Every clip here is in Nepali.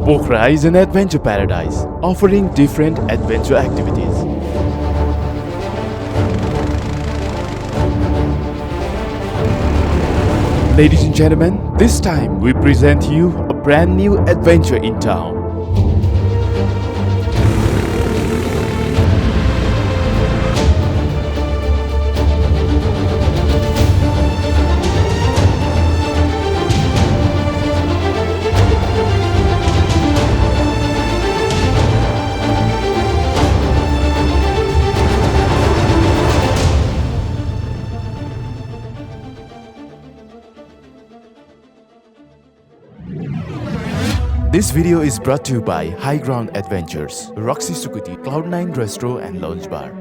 Pokhara is an adventure paradise, offering different adventure activities. Ladies and gentlemen, this time we present you a brand new adventure in town. This video is brought to you by HighGround Adventures, Raksi Sukuti, Cloud9 Restro and Lounge Bar.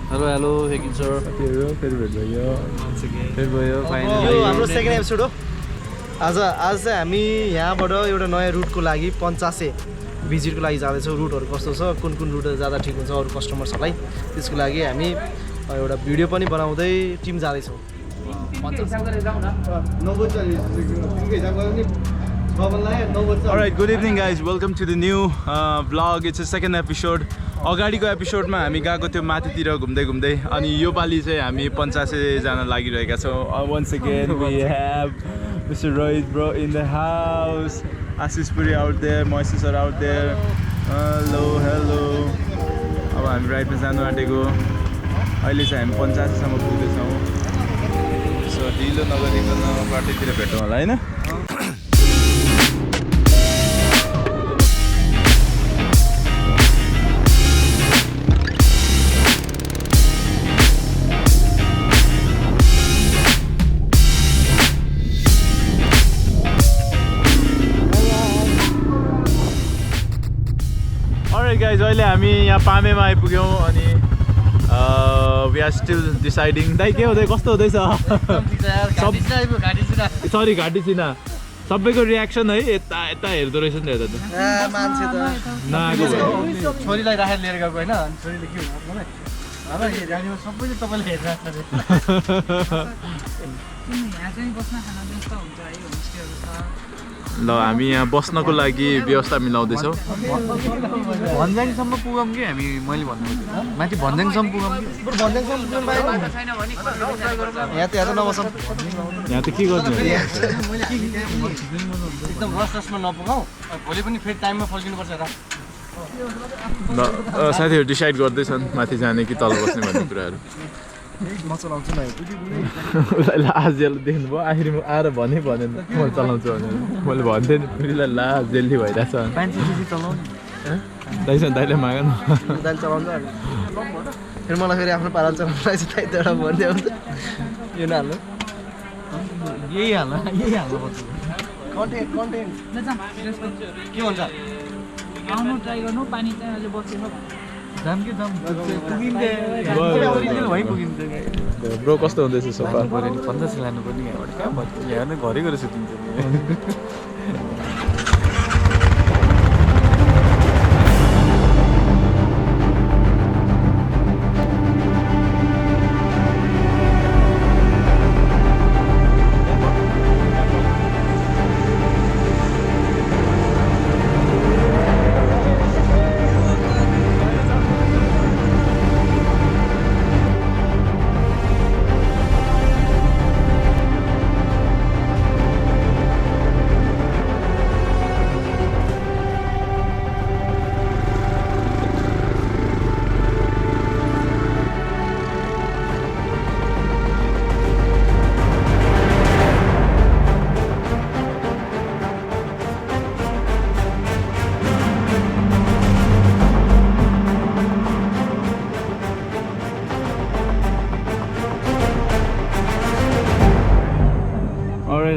Hello, Higgins sir. हाम्रो सेकेन्ड एपिसोड हो आज चाहिँ हामी यहाँबाट एउटा नयाँ रुटको लागि 50 भिजिटको लागि जाँदैछौँ। रुटहरू कस्तो छ, कुन रुट जाँदा ठिक हुन्छ अरू कस्टमर्सहरूलाई, त्यसको लागि हामी एउटा भिडियो पनि बनाउँदै टिम जाँदैछौँ। Alright, good evening guys. Welcome to the new vlog. It's a second episode. अगाडिको एपिसोडमा हामी गएको थियौँ माथितिर घुम्दै अनि यो पालि चाहिँ हामी 50 जान लागिरहेका छौँ। Once again we have Mr. Rohit bro in the house. Ashish Puri out there, Moises are out there. Hello. अब हामी राइडमा जानु आँटेको। अहिले चाहिँ हामी 50 सम्म पुग्दैछौँ। सो ढिलो नगरिकन बाटोतिर भेटौँ होला हैन? Alright guys, अहिले हामी यहाँ पामेमा आइपुग्यौँ अनि we are still deciding. दाइ के हुँदै कस्तो हुँदैछ? सरी घाटी छिना सबैको रियाक्सन है यता हेर्दो रहेछ नि हेर्दा त मान्छे त नआएको छोरीलाई राखेर लिएर गएको हैन, छोरीले के हुन्छ मलाई अब यो गाडीमा सबैले तपाईले हेरिरहेको छ यहाँ चाहिँ बस्न खान व्यवस्था हुन्छ है, होमस्टेहरू छ। ल हामी यहाँ बस्नको लागि व्यवस्था मिलाउँदैछौँ। भन्ज्याङसम्म पुगौँ कि हामी, मैले भन्नु माथि भन्ज्याङसम्म पुगौँ कि भन्ज्याङसम्म पुग्नु पाएन यहाँ त नबसौँ। यहाँ त के गर्नु एकदम रसमा नपुगाऊ, भोलि पनि फेरि टाइममा फर्किनुपर्छ र। ल साथीहरू डिसाइड गर्दैछन् माथि जाने कि तल बस्ने भन्ने कुराहरू। म चलाउँछु न उसलाई लाज जेल देख्नुभयो, आखिर म आएर भनेन म चलाउँछु भनेर मैले भन्थेँ नि पुरीलाई लाज जेल्ली भइरहेछ। दाइले माग न दाइले चलाउँछ फेरि मलाई फेरि आफ्नो पाराले चलाउनु रहेछ दाइबाट भन्दै हुन्छ यो नहाल्नु यही हाल कन्टेन्ट के भन्छ आउनु ट्राई गर्नु, पानी चाहिँ अहिले बसेको ब्रो कस्तो हुँदैछ सफा? 50 लानु पर्ने यहाँबाट कहाँ यहाँ नै घरै गएर सुतिन्छ।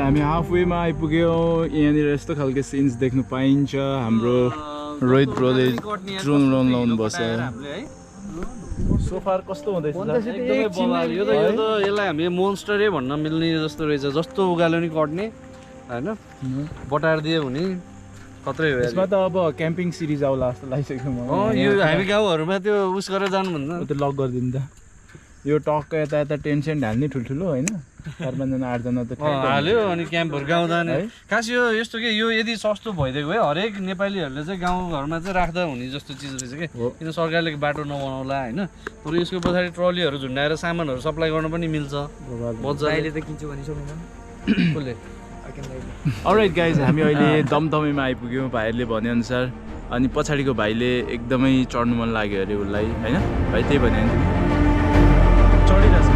हामी हाफवेमा आइपुग्यौँ। यहाँनिर यस्तो खालको सिन्स देख्नु पाइन्छ। हाम्रो रोहित ब्रोले ड्रोन लाउनु बस्छ। सोफा कस्तो हुँदैछ? एकदमै बवाल। यो त यसलाई हामी मोन्स्टरै भन्न मिल्ने जस्तो रहेछ, जस्तो उकालो नि कट्ने हैन, बटार दिए हुने खतरै हो। यसमा त अब क्याम्पिङ सिरिज आउला जस्तो लागिसक्यो मलाई। यो हामी गाउँहरुमा त्यो उस गरेर जानु भन्दा त्यो लक गरिदिनु त। यो टक्क यता टेन्सन ढाल्ने ठुल्ठुलो होइन 4-5 जना 8 जना त हाल्यो अनि क्याम्पहरू गाउँदा नि खास यो यस्तो के यो यदि सस्तो भइदिएको भए हरेक नेपालीहरूले चाहिँ गाउँघरमा चाहिँ राख्दा हुने जस्तो चिज रहेछ के किन सरकारले बाटो नबनाउला होइन तर यसको पछाडि ट्रलीहरू झुन्डाएर सामानहरू सप्लाई गर्न पनि मिल्छ मजाले त किन्छु भने सक्दैन कसले अलराइट गाइज हामी अहिले दमदमीमा आइपुग्यौँ भाइहरूले भनेअनुसार अनि पछाडिको भाइले एकदमै चढ्नु मन लाग्यो अरे उसलाई होइन भाइ त्यही भने चढिरहेछ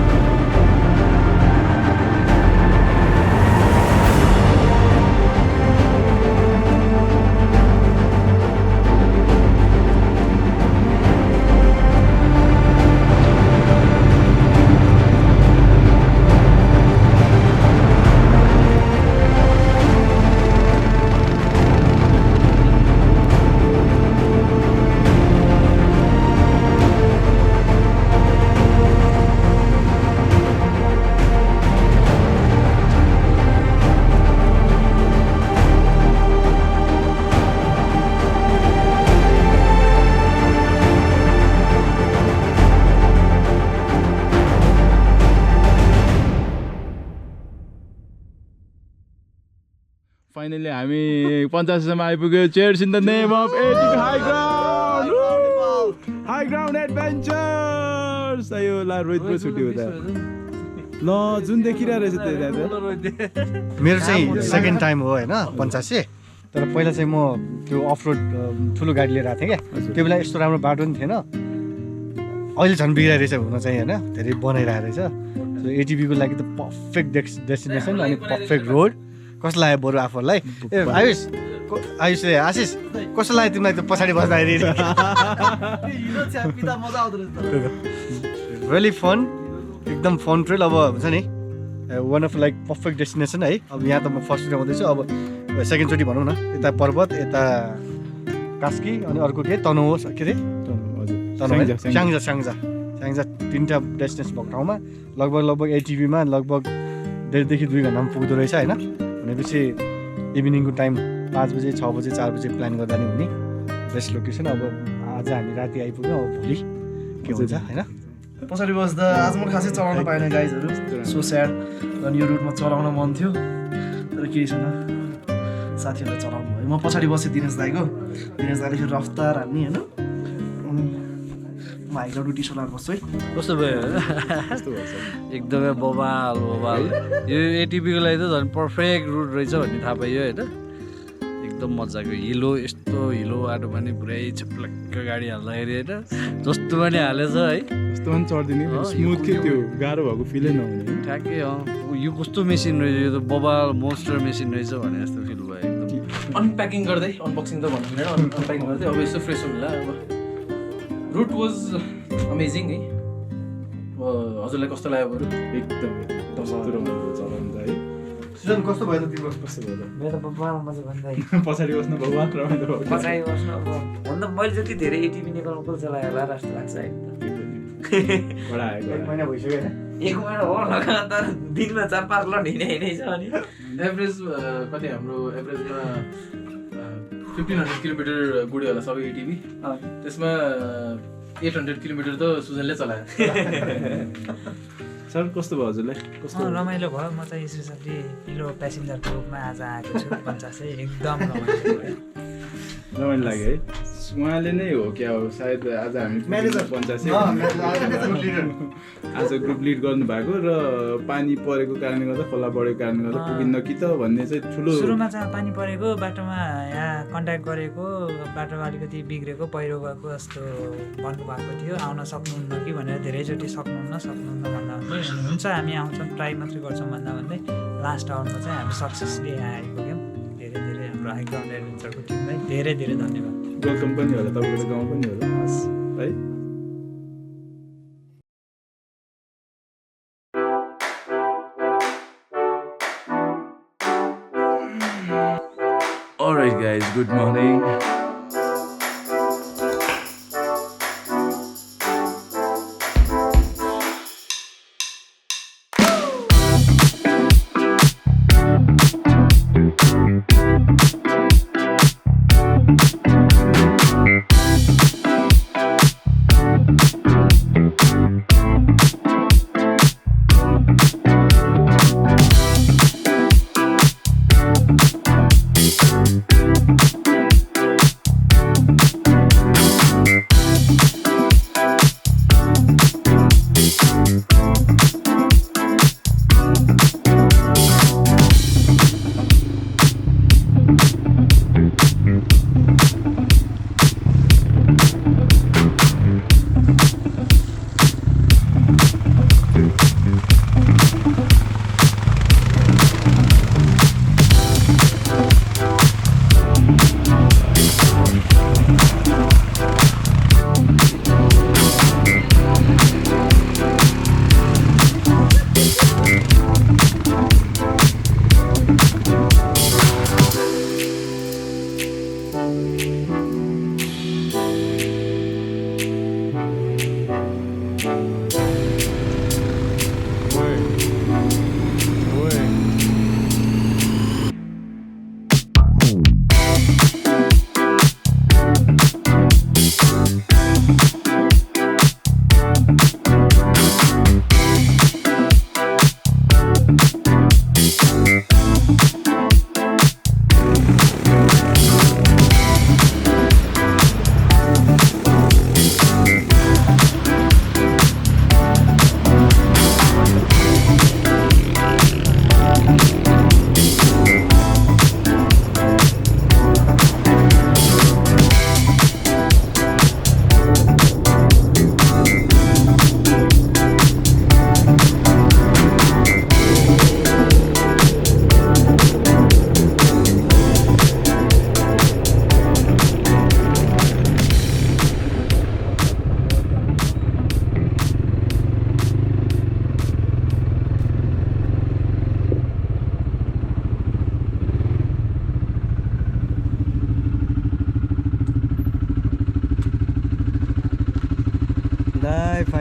फाइनली हामी 50 सम्म आइपुग्यो chairs in the name of HighGround Adventures आयो ला रोहित ब्रो छुट्टी हुँदा ल जुन देखिरहेको रहेछ त्यो मेरो चाहिँ सेकेन्ड टाइम हो होइन 85 तर पहिला चाहिँ म त्यो अफ रोड ठुलो गाडी लिएर आएको थिएँ क्या त्यो बेला यस्तो राम्रो बाटो पनि थिएन अहिले झन् बिग्राइरहेछ हुन चाहिँ होइन धेरै बनाइरहेको रहेछ सो एटिभीको लागि त पर्फेक्ट डेस्टिनेसन अनि पर्फेक्ट रोड कस्तो लाग्यो बरु आफूहरूलाई ए आयुष आशिष कस्तो लाग्यो तिमीलाई त्यो पछाडि बस्दाखेरि रियली फन एकदम फन ट्रेल अब हुन्छ नि one of like perfect destination है अब यहाँ त म फर्स्ट आउँदैछु अब सेकेन्डचोटि भनौँ न यता पर्वत यता कास्की अनि अर्को के तनहु के अरे स्याङ्जा 3टा डेस्टिनेसन भएको ठाउँमा लगभग एटिभीमा लगभग 1.5देखि 2 घन्टामा पुग्दो रहेछ होइन भनेपछि इभिनिङको टाइम 5 बजे 6 बजे 4 बजे प्लान गर्दा नि हुने बेस्ट लोकेसन अब आज हामी राति आइपुग्यौँ अब भोलि के हुन्छ होइन पछाडि बस्दा आज म खासै चलाउन पाएन गाइजहरू सो स्याड अनि यो रुटमा चलाउन मन थियो तर केही छैन साथीहरूले चलाउनु भयो म पछाडि बसेँ दिनेश दाइको दिनेश दाइले फेरि रफ्तार हान्ने होइन म हाइग्राउन्ड टी सोलर बस्छु है कस्तो भयो एकदमै बबाल यो एटिपीको लागि त झन् पर्फेक्ट रुट रहेछ भन्ने थाहा पाइयो होइन एकदम मजाको हिलो यस्तो हिलो बाटोमा नि पुरै छप्लक्क गाडी हाल्दाखेरि होइन जस्तो पनि हालेछ है जस्तो पनि चढ्दिने स्मुथ के त्यो गाह्रो भएको फिलै नहुने ठ्याक्कै यो कस्तो मेसिन रहेछ यो त बबाल मोन्स्टर मेसिन रहेछ भने जस्तो फिल भयो एकदम अनप्याकिङ गर्दै अनबक्सिङ त भन्नु मिलेन अनप्याकिङ गर्दै अब यसो फ्रेस हुनुला अब रुट वाज अमेजिङ है हजुरलाई कस्तो लाग्यो बरु एकदम चलाउँदा है सिजन कस्तो भयो त तिम्रो कस्तो भयो मेरो त बबाल मजा भन्दै पछाडि बस्नु भगवान रमाइलो भयो पछाडि बस्नु अब भन्दा मैले जति धेरै एटिपी नेपालमा कुल चलायो होला जस्तो लाग्छ है बडा आएको 1 महिना भइसक्यो होइन 1 महिना हो लगातार दिनमा 4-5 लट हिँडै छ अनि एभरेज कति हाम्रो एभरेजमा 1500 किलोमिटर गुड्यो होला सबै एटिभी त्यसमा 800 किलोमिटर त सुजनले चलायो सर कस्तो भयो हजुरलाई कस्तो रमाइलो भयो म चाहिँ स्पेसली पिलो प्यासेन्जरको रूपमा आज आएको छु 50 एकदम रमाइलो लाग्यो है उहाँले नै हो क्या हो सायद आज हामी 50 आज ग्रुप लिड गर्नु भएको र पानी परेको कारणले गर्दा खोला बढेको कारणले गर्दा पुगिन्न कि त भन्ने चाहिँ ठुलो सुरुमा चाहिँ पानी परेको बाटोमा यहाँ कन्ट्याक्ट गरेको बाटो अलिकति बिग्रेको पहिरो गएको जस्तो भन्नुभएको थियो आउन सक्नुहुन्न कि भनेर धेरैचोटि सक्नुहुन्न भन्दा हुन्छ हामी आउँछौँ ट्राई मात्रै गर्छौँ भन्दै लास्ट आवरमा चाहिँ हामी सक्सेसली यहाँ आइपुग्यौँ धेरै हाम्रो हाइग्राउन्ड एडभेन्चरको टिमलाई धेरै धन्यवाद वेलकम पनि होला तपाईँको गाउँ पनि होला है Alright guys, good morning.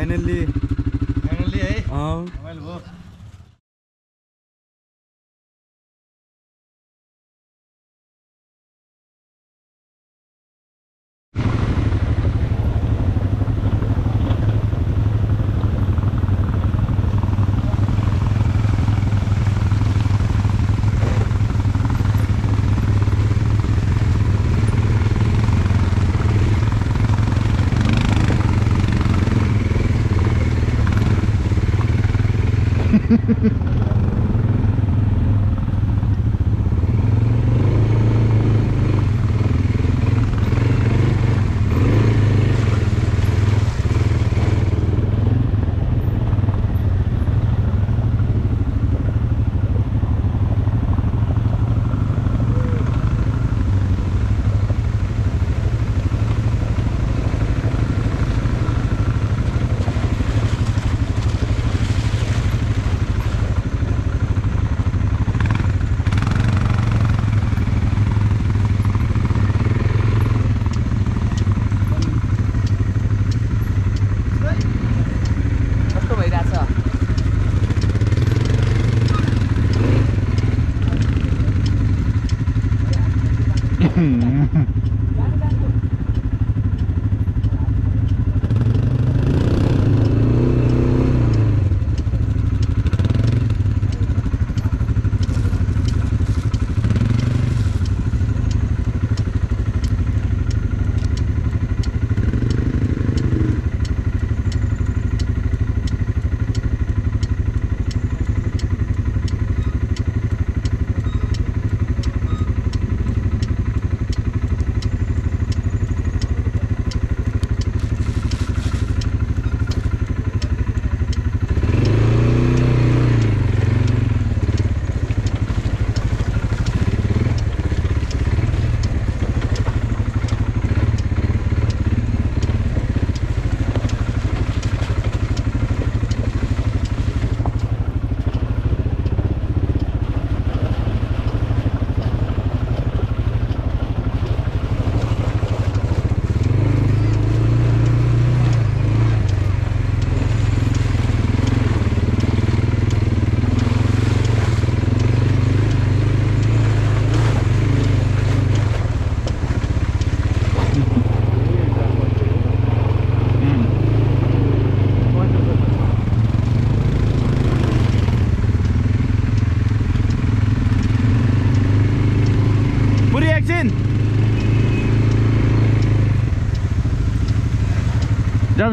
Finally है अँ भयो कस्तो भइरहेछ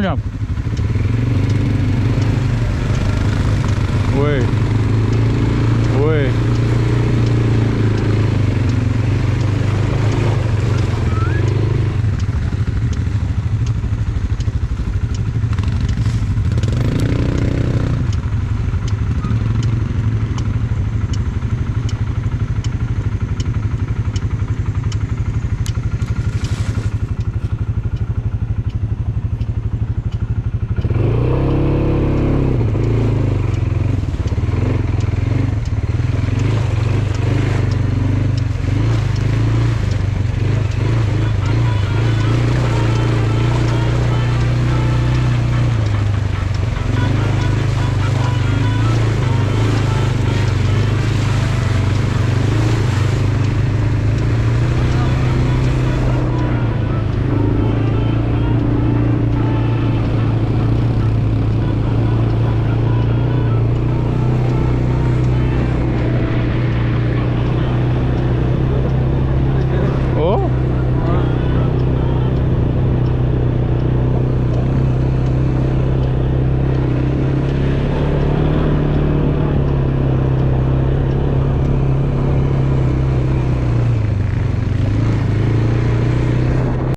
Jump.